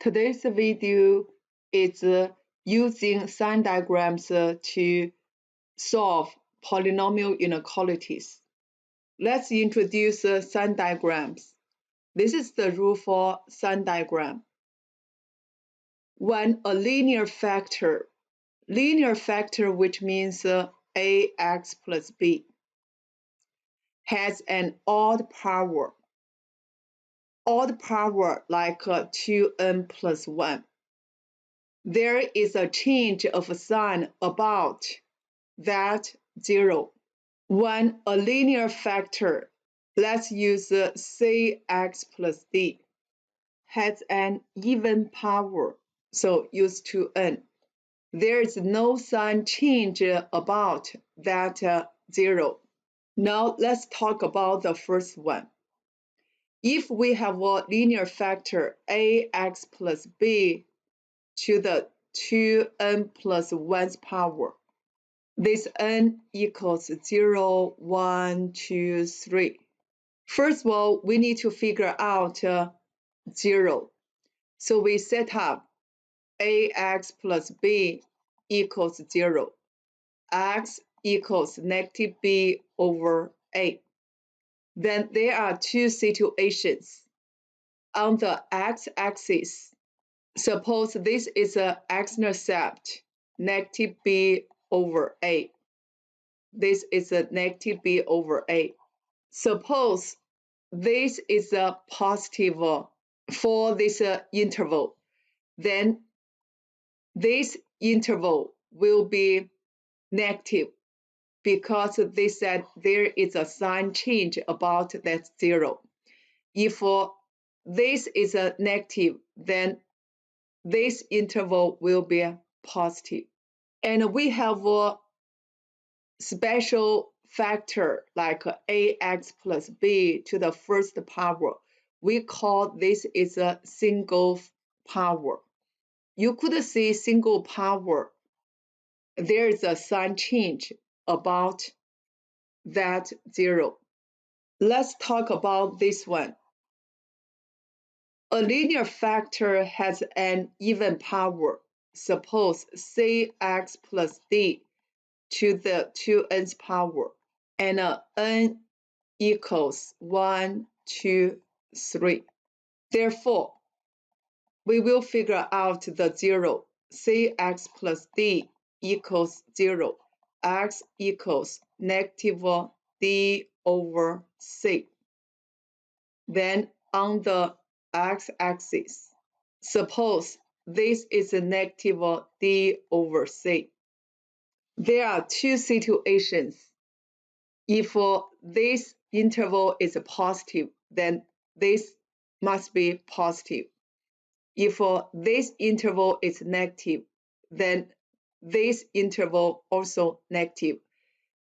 Today's video is using sign diagrams to solve polynomial inequalities. Let's introduce sign diagrams. This is the rule for sign diagram. When a linear factor which means ax plus b, has an odd power like 2n plus 1, there is a change of sign about that 0. When a linear factor, let's use cx plus d, has an even power, so use 2n, there is no sign change about that 0. Now let's talk about the first one. If we have a linear factor ax plus b to the 2n plus 1's power, this n equals 0, 1, 2, 3. First of all, we need to figure out 0. So we set up ax plus b equals 0. X equals negative b over a. Then there are two situations. On the x-axis, suppose this is an x-intercept, negative b over a. This is a negative b over a. Suppose this is a positive for this interval, then this interval will be negative because they said there is a sign change about that 0. If this is a negative, then this interval will be positive. And we have a special factor like ax plus b to the first power. We call this is a single power. You could see single power, there is a sign change about that 0. Let's talk about this one. A linear factor has an even power. Suppose cx plus d to the 2n's power, and n equals 1, 2, 3. Therefore, we will figure out the 0. cx plus d equals 0. X equals negative d over c. Then on the x-axis, suppose this is a negative d over c. There are two situations. If this interval is positive, then this must be positive. If this interval is negative, then this interval also negative.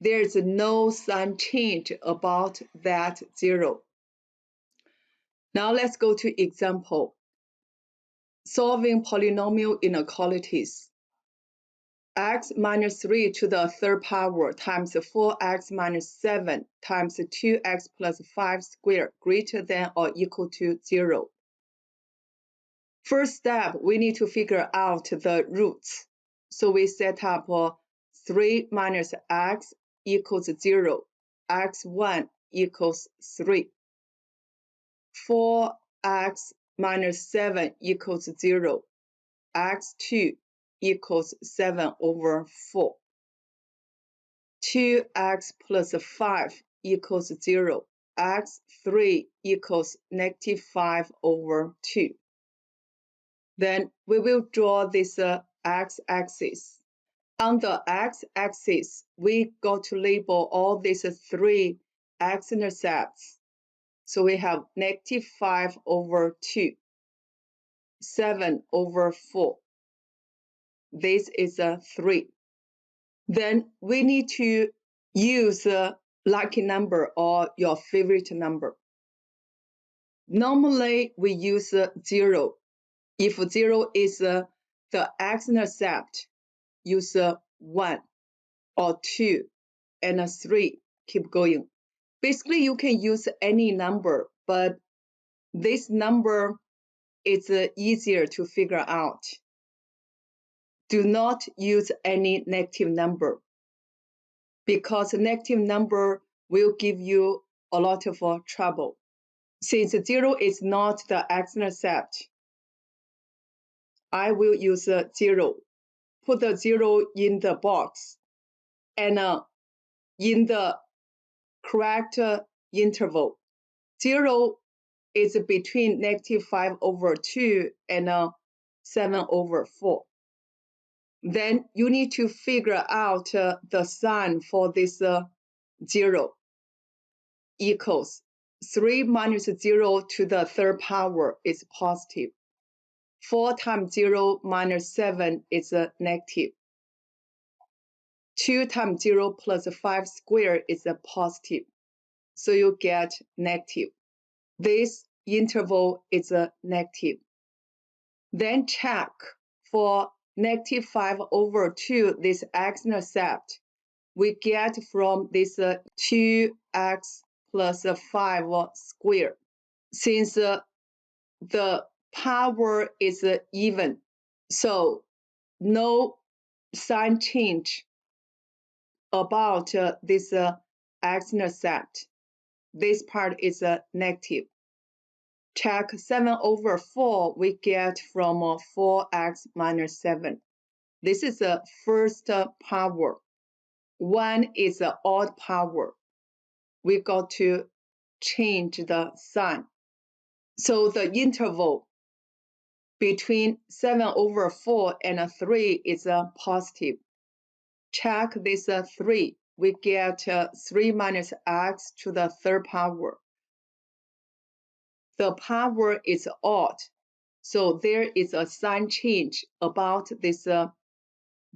There is no sign change about that 0. Now let's go to example. Solving polynomial inequalities. X minus 3 to the third power times 4x minus 7 times 2x plus 5 squared greater than or equal to 0. First step, we need to figure out the roots. So we set up 3 minus x equals 0, x1 equals 3. 4x minus 7 equals 0, x2 equals 7 over 4. 2x plus 5 equals 0, x3 equals negative 5 over 2. Then we will draw this x-axis. On the x-axis, we got to label all these 3 x-intercepts. So we have negative 5 over 2, 7 over 4. This is a 3. Then we need to use a lucky number or your favorite number. Normally, we use 0. If 0 is the x-intercept, use 1 or 2 and 3. Keep going. Basically, you can use any number, but this number it's easier to figure out. Do not use any negative number, because negative number will give you a lot of trouble. Since 0 is not the x-intercept, I will use 0. Put the 0 in the box and in the correct interval. 0 is between -5/2 and 7/4. Then you need to figure out the sign for this 0 equals 3 minus 0 to the third power is positive. 4 times 0 minus 7 is a negative. 2 times 0 plus 5 squared is a positive. So you get negative. This interval is a negative. Then check for -5/2, this x-intercept. We get from this 2x plus 5 squared. Since the power is even, so no sign change about this x-intercept. This part is negative. Check 7/4, we get from 4x minus 7. This is the first power. 1 is an odd power. We got to change the sign. So the interval between 7/4 and 3 is a positive. Check this 3. We get 3 minus x to the third power. The power is odd, so there is a sign change about this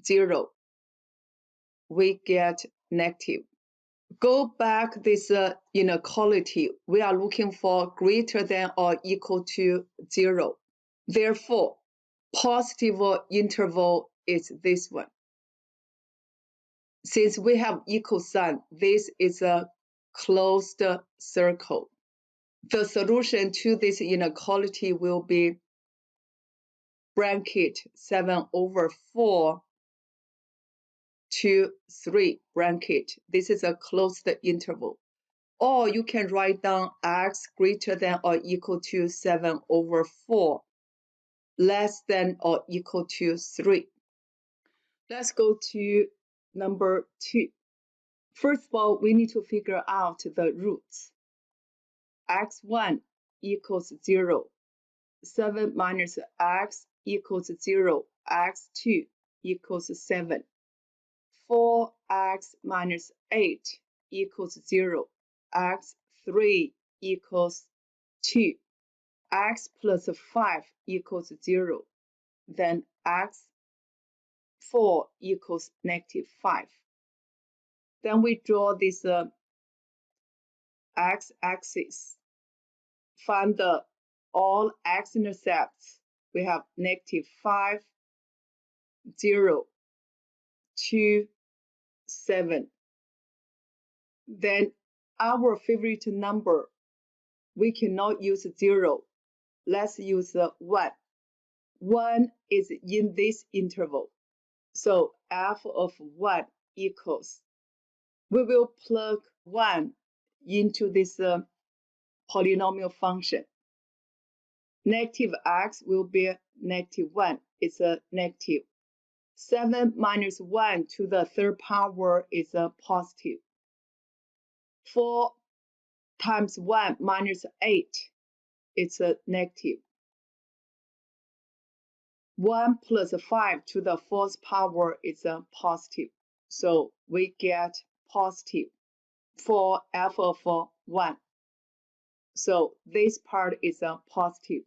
0. We get negative. Go back this inequality. We are looking for greater than or equal to 0. Therefore, positive interval is this one. Since we have equal sign, this is a closed circle. The solution to this inequality will be bracket 7/4 to 3 bracket. This is a closed interval. Or you can write down x greater than or equal to 7/4, less than or equal to 3. Let's go to number 2. First of all, we need to figure out the roots. x1 equals 0. 7 minus x equals 0. x2 equals 7. 4x minus 8 equals 0. x3 equals 2. X plus 5 equals 0. Then x4 equals -5. Then we draw this x-axis. Find all x-intercepts. We have -5, 0, 2, 7. Then our favorite number, we cannot use 0. Let's use 1. 1 is in this interval. So f of 1 equals, we will plug 1 into this polynomial function. -x will be -1. It's a negative. 7 minus 1 to the third power is a positive. 4 times 1 minus 8, it's a negative. 1 plus 5 to the fourth power is a positive. So we get positive for f of 1. So this part is a positive.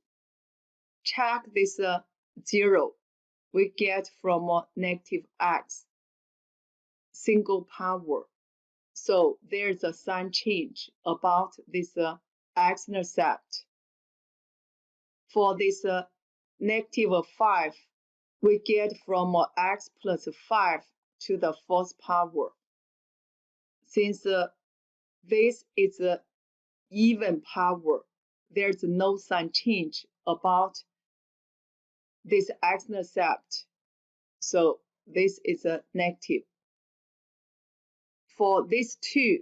Check this 0. We get from -x, single power. So there's a sign change about this x-intercept. For this -5, we get from x plus 5 to the fourth power. Since this is even power, there's no sign change about this x-intercept. So this is a negative. For these two,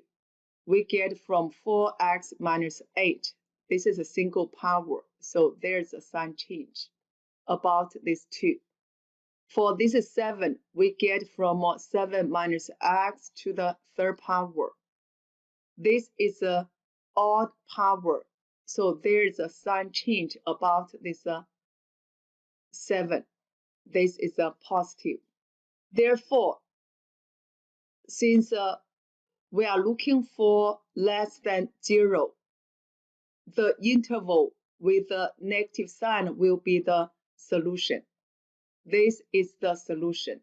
we get from 4x minus 8. This is a single power, so there's a sign change about these two. For this 7, we get from 7 minus x to the third power. This is an odd power, so there's a sign change about this 7. This is a positive. Therefore, since we are looking for less than 0, the interval with the negative sign will be the solution. This is the solution.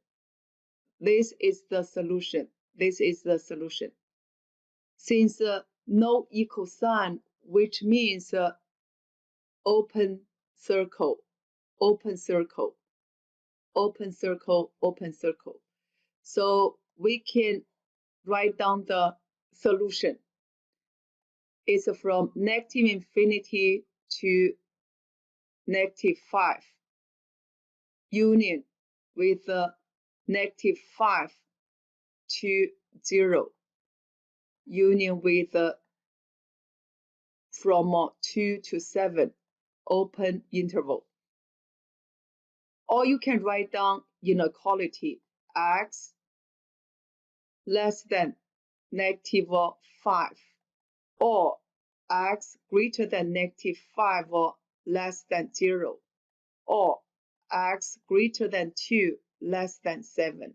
This is the solution. This is the solution. Since no equal sign, which means open circle, open circle, open circle, open circle. So we can write down the solution. It's from negative infinity to negative 5, union with negative 5 to 0, union with from 2 to 7, open interval. Or you can write down inequality x less than negative 5, or x greater than negative 5 or less than 0, or x greater than 2 less than 7.